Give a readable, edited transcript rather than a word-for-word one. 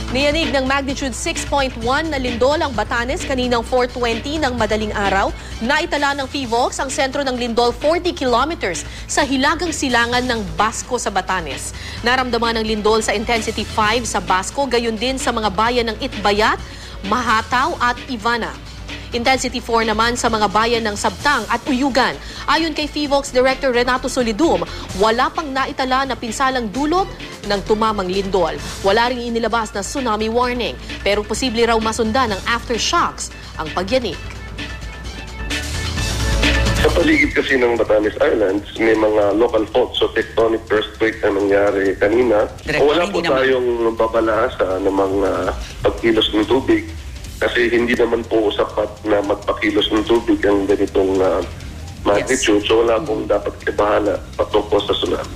Niyanig ng magnitude 6.1 na lindol ang Batanes kaninang 4:20 ng madaling araw. Naitala ng PHIVOLCS ang sentro ng lindol 40 kilometers sa hilagang silangan ng Basco sa Batanes. Naramdaman ng lindol sa intensity 5 sa Basco, gayon din sa mga bayan ng Itbayat, Mahataw at Ivana. Intensity 4 naman sa mga bayan ng Sabtang at Uyugan. Ayon kay PHIVOLCS Director Renato Solidum, wala pang naitala na pinsalang dulot ng tumamang lindol. Wala ring inilabas na tsunami warning, pero posible raw masundan ng aftershocks ang pagyanig. Sa paligid kasi ng Batanes Islands, may mga local faults o tectonic earthquake na nangyari kanina. Wala po tayong babalasa ng mga pagkilos ng tubig kasi hindi naman po sapat na magpakilos ng tubig ang ganitong magnitude. So wala pong dapat ibahala patungkol sa tsunami.